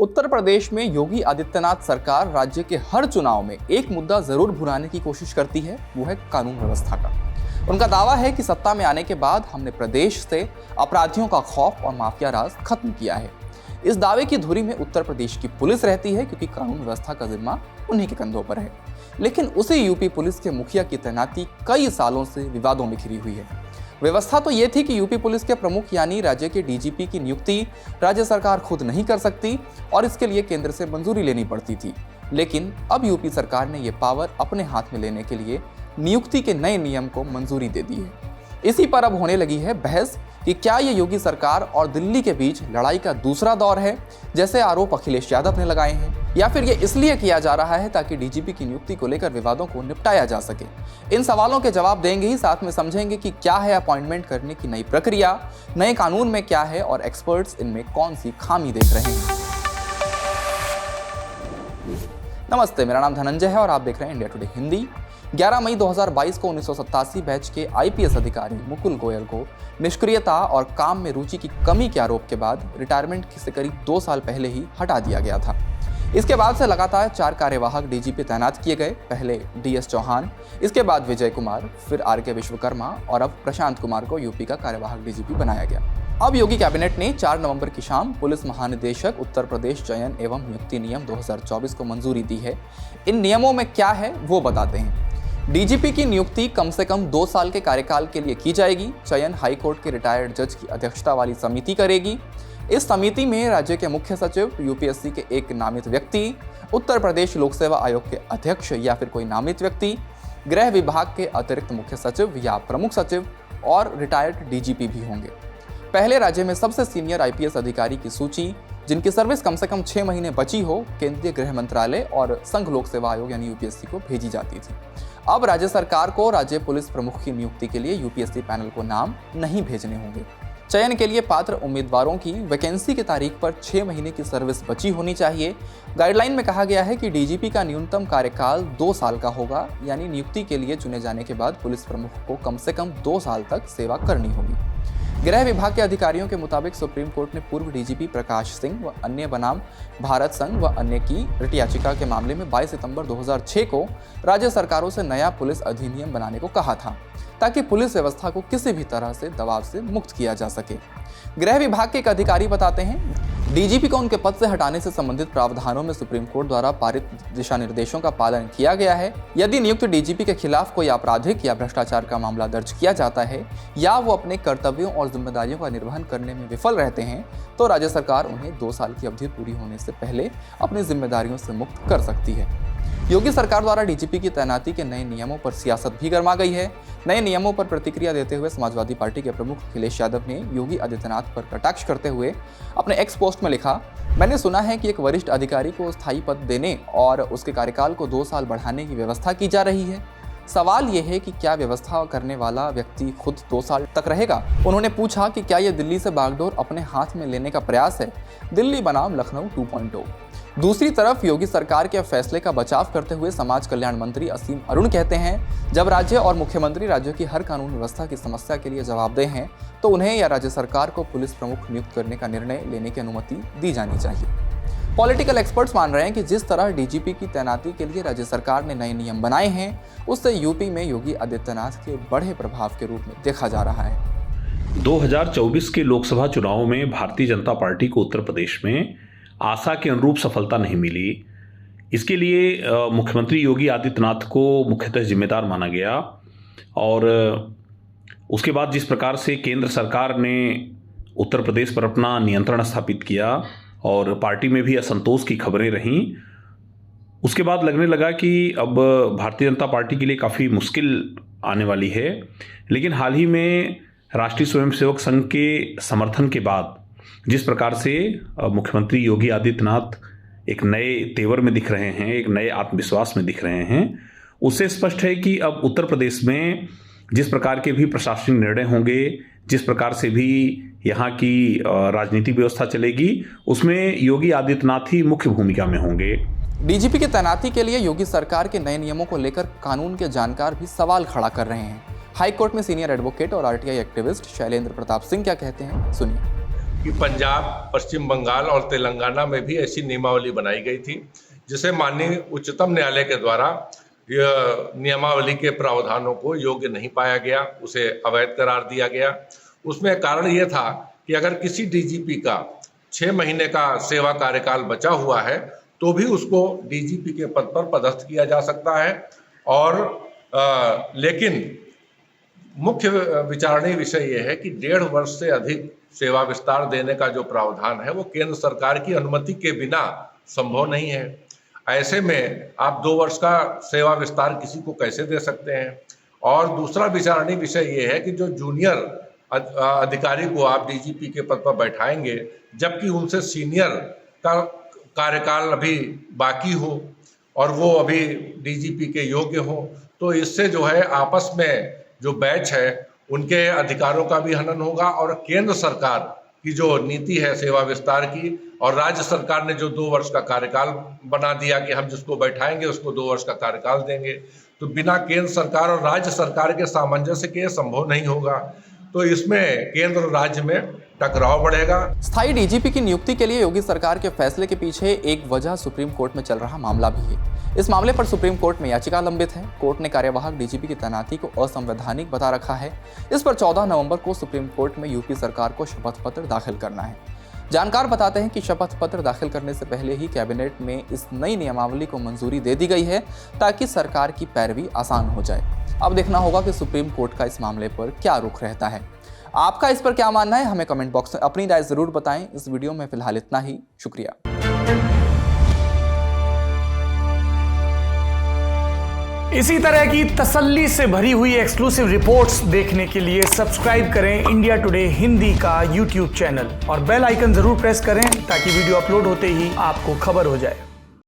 उत्तर प्रदेश में योगी आदित्यनाथ सरकार राज्य के हर चुनाव में एक मुद्दा जरूर भुनाने की कोशिश करती है, वो है कानून व्यवस्था का। उनका दावा है कि सत्ता में आने के बाद हमने प्रदेश से अपराधियों का खौफ और माफिया राज खत्म किया है। इस दावे की धुरी में उत्तर प्रदेश की पुलिस रहती है, क्योंकि कानून व्यवस्था का जिम्मा उन्हीं के कंधों पर है। लेकिन उसी यूपी पुलिस के मुखिया की तैनाती कई सालों से विवादों में घिरी हुई है। व्यवस्था तो ये थी कि यूपी पुलिस के प्रमुख यानी राज्य के डीजीपी की नियुक्ति राज्य सरकार खुद नहीं कर सकती और इसके लिए केंद्र से मंजूरी लेनी पड़ती थी। लेकिन अब यूपी सरकार ने ये पावर अपने हाथ में लेने के लिए नियुक्ति के नए नियम को मंजूरी दे दी है। इसी पर अब होने लगी है बहस कि क्या ये योगी सरकार और दिल्ली के बीच लड़ाई का दूसरा दौर है, जैसे आरोप अखिलेश यादव ने लगाए हैं, या फिर ये इसलिए किया जा रहा है ताकि डीजीपी की नियुक्ति को लेकर विवादों को निपटाया जा सके। इन सवालों के जवाब देंगे ही साथ में समझेंगे कि क्या है अपॉइंटमेंट करने की नई प्रक्रिया, नए कानून में क्या है और एक्सपर्ट्स इनमें कौन सी खामी देख रहे हैं। नमस्ते, मेरा नाम धनंजय है और आप देख रहे हैं इंडिया टुडे हिंदी। 11 मई 2022 को 1987 बैच के आईपीएस अधिकारी मुकुल गोयल को निष्क्रियता और काम में रुचि की कमी के आरोप के बाद रिटायरमेंट से करीब 2 साल पहले ही हटा दिया गया था। इसके बाद से लगातार 4 कार्यवाहक डीजीपी तैनात किए गए। पहले डीएस चौहान, इसके बाद विजय कुमार, फिर आरके विश्वकर्मा और अब प्रशांत कुमार को यूपी का कार्यवाहक डीजीपी बनाया गया। अब योगी कैबिनेट ने 4 नवंबर की शाम पुलिस महानिदेशक उत्तर प्रदेश चयन एवं नियुक्ति नियम 2024 को मंजूरी दी है। इन नियमों में क्या है वो बताते हैं। डीजीपी की नियुक्ति कम से कम 2 साल के कार्यकाल के लिए की जाएगी। चयन हाईकोर्ट के रिटायर्ड जज की अध्यक्षता वाली समिति करेगी। इस समिति में राज्य के मुख्य सचिव, यूपीएससी के एक नामित व्यक्ति, उत्तर प्रदेश लोक सेवा आयोग के अध्यक्ष या फिर कोई नामित व्यक्ति, गृह विभाग के अतिरिक्त मुख्य सचिव या प्रमुख सचिव और रिटायर्ड डीजीपी भी होंगे। पहले राज्य में सबसे सीनियर आईपीएस अधिकारी की सूची, जिनकी सर्विस कम से कम 6 महीने बची हो, केंद्रीय गृह मंत्रालय और संघ लोक सेवा आयोग यानी यूपीएससी को भेजी जाती थी। अब राज्य सरकार को राज्य पुलिस प्रमुख की नियुक्ति के लिए यूपीएससी पैनल को नाम नहीं भेजने होंगे। चयन के लिए पात्र उम्मीदवारों की वैकेंसी की तारीख पर 6 महीने की सर्विस बची होनी चाहिए। गाइडलाइन में कहा गया है कि डीजीपी का न्यूनतम कार्यकाल 2 साल का होगा, यानी नियुक्ति के लिए चुने जाने के बाद पुलिस प्रमुख को कम से कम 2 साल तक सेवा करनी होगी। गृह विभाग के अधिकारियों के मुताबिक सुप्रीम कोर्ट ने पूर्व डीजीपी प्रकाश सिंह व अन्य बनाम भारत संघ व अन्य की रिट याचिका के मामले में 22 सितंबर 2006 को राज्य सरकारों से नया पुलिस अधिनियम बनाने को कहा था, ताकि पुलिस व्यवस्था को किसी भी तरह से दबाव से मुक्त किया जा सके। गृह विभाग के एक अधिकारी बताते हैं, डीजीपी को उनके पद से हटाने से संबंधित प्रावधानों में सुप्रीम कोर्ट द्वारा पारित दिशा निर्देशों का पालन किया गया है। यदि नियुक्त डीजीपी के खिलाफ कोई आपराधिक या भ्रष्टाचार का मामला दर्ज किया जाता है या वो अपने कर्तव्यों और जिम्मेदारियों का निर्वहन करने में विफल रहते हैं, तो राज्य सरकार उन्हें 2 साल की अवधि पूरी होने से पहले अपनी जिम्मेदारियों से मुक्त कर सकती है। योगी सरकार द्वारा डीजीपी की तैनाती के नए नियमों पर सियासत भी गर्मा गई है। नए नियमों पर प्रतिक्रिया देते हुए समाजवादी पार्टी के प्रमुख अखिलेश यादव ने योगी आदित्यनाथ पर कटाक्ष करते हुए अपने एक्स पोस्ट में लिखा, मैंने सुना है कि एक वरिष्ठ अधिकारी को स्थायी पद देने और उसके कार्यकाल को 2 साल बढ़ाने की व्यवस्था की जा रही है। सवाल यह है कि क्या व्यवस्था करने वाला व्यक्ति खुद 2 साल तक रहेगा। उन्होंने पूछा कि क्या यह दिल्ली से बागडोर अपने हाथ में लेने का प्रयास है, दिल्ली बनाम लखनऊ 2.0। दूसरी तरफ योगी सरकार के फैसले का बचाव करते हुए समाज कल्याण मंत्री असीम अरुण कहते हैं, जब राज्य और मुख्यमंत्री राज्यों की हर कानून व्यवस्था की समस्या के लिए जवाबदेह हैं, तो उन्हें या राज्य सरकार को पुलिस प्रमुख नियुक्त करने का निर्णय लेने की अनुमति दी जानी चाहिए। पॉलिटिकल एक्सपर्ट्स मान रहे हैं कि जिस तरह डीजीपी की तैनाती के लिए राज्य सरकार ने नए नियम बनाए हैं, उससे यूपी में योगी आदित्यनाथ के बड़े प्रभाव के रूप में देखा जा रहा है। 2024 के लोकसभा चुनाव में भारतीय जनता पार्टी को उत्तर प्रदेश में आशा के अनुरूप सफलता नहीं मिली। इसके लिए मुख्यमंत्री योगी आदित्यनाथ को मुख्यतः जिम्मेदार माना गया और उसके बाद जिस प्रकार से केंद्र सरकार ने उत्तर प्रदेश पर अपना नियंत्रण स्थापित किया और पार्टी में भी असंतोष की खबरें रहीं, उसके बाद लगने लगा कि अब भारतीय जनता पार्टी के लिए काफ़ी मुश्किल आने वाली है। लेकिन हाल ही में राष्ट्रीय स्वयंसेवक संघ के समर्थन के बाद जिस प्रकार से मुख्यमंत्री योगी आदित्यनाथ एक नए तेवर में दिख रहे हैं, एक नए आत्मविश्वास में दिख रहे हैं, उससे स्पष्ट है कि अब उत्तर प्रदेश में जिस प्रकार के भी प्रशासनिक निर्णय होंगे, जिस प्रकार से भी यहाँ की राजनीतिक व्यवस्था चलेगी, उसमें योगी आदित्यनाथ ही मुख्य भूमिका में होंगे। डीजीपी की तैनाती के लिए योगी सरकार के नए नियमों को लेकर कानून के जानकार भी सवाल खड़ा कर रहे हैं। हाईकोर्ट में सीनियर एडवोकेट और आरटीआई एक्टिविस्ट शैलेंद्र प्रताप सिंह क्या कहते हैं, सुनिए। कि पंजाब, पश्चिम बंगाल और तेलंगाना में भी ऐसी नियमावली बनाई गई थी, जिसे माननीय उच्चतम न्यायालय के द्वारा यह नियमावली के प्रावधानों को योग्य नहीं पाया गया, उसे अवैध करार दिया गया। उसमें कारण ये था कि अगर किसी डीजीपी का 6 महीने का सेवा कार्यकाल बचा हुआ है तो भी उसको डीजीपी के पद पर पदस्थ किया जा सकता है। और लेकिन मुख्य विचारणीय विषय यह है कि 1.5 वर्ष से अधिक सेवा विस्तार देने का जो प्रावधान है वो केंद्र सरकार की अनुमति के बिना संभव नहीं है। ऐसे में आप 2 वर्ष का सेवा विस्तार किसी को कैसे दे सकते हैं। और दूसरा विचारणीय विषय ये है कि जो जूनियर अधिकारी को आप डीजीपी के पद पर बैठाएंगे जबकि उनसे सीनियर का कार्यकाल अभी बाकी हो और वो अभी डीजीपी के योग्य हो, तो इससे जो है आपस में जो बैच है उनके अधिकारों का भी हनन होगा। और केंद्र सरकार की जो नीति है सेवा विस्तार की और राज्य सरकार ने जो 2 वर्ष का कार्यकाल बना दिया कि हम जिसको बैठाएंगे उसको 2 वर्ष का कार्यकाल देंगे, तो बिना केंद्र सरकार और राज्य सरकार के सामंजस्य के संभव नहीं होगा। तो इसमें केंद्र और राज्य में टकराव बढ़ेगा। स्थायी डीजीपी की नियुक्ति के लिए योगी सरकार के फैसले के पीछे एक वजह सुप्रीम कोर्ट में चल रहा मामला भी है। इस मामले पर सुप्रीम कोर्ट में याचिका लंबित है। कोर्ट ने कार्यवाहक डीजीपी की तैनाती को असंवैधानिक बता रखा है। इस पर 14 नवंबर को सुप्रीम कोर्ट में यूपी सरकार को शपथ पत्र दाखिल करना है। जानकार बताते हैं कि शपथ पत्र दाखिल करने से पहले ही कैबिनेट में इस नई नियमावली को मंजूरी दे दी गई है ताकि सरकार की पैरवी आसान हो जाए। अब देखना होगा कि सुप्रीम कोर्ट का इस मामले पर क्या रुख रहता है। आपका इस पर क्या मानना है, हमें कमेंट बॉक्स में अपनी राय जरूर बताएं। इस वीडियो में फिलहाल इतना ही। शुक्रिया। इसी तरह की तसल्ली से भरी हुई एक्सक्लूसिव रिपोर्ट्स देखने के लिए सब्सक्राइब करें इंडिया टुडे हिंदी का यूट्यूब चैनल और बेल आइकन जरूर प्रेस करें ताकि वीडियो अपलोड होते ही आपको खबर हो जाए।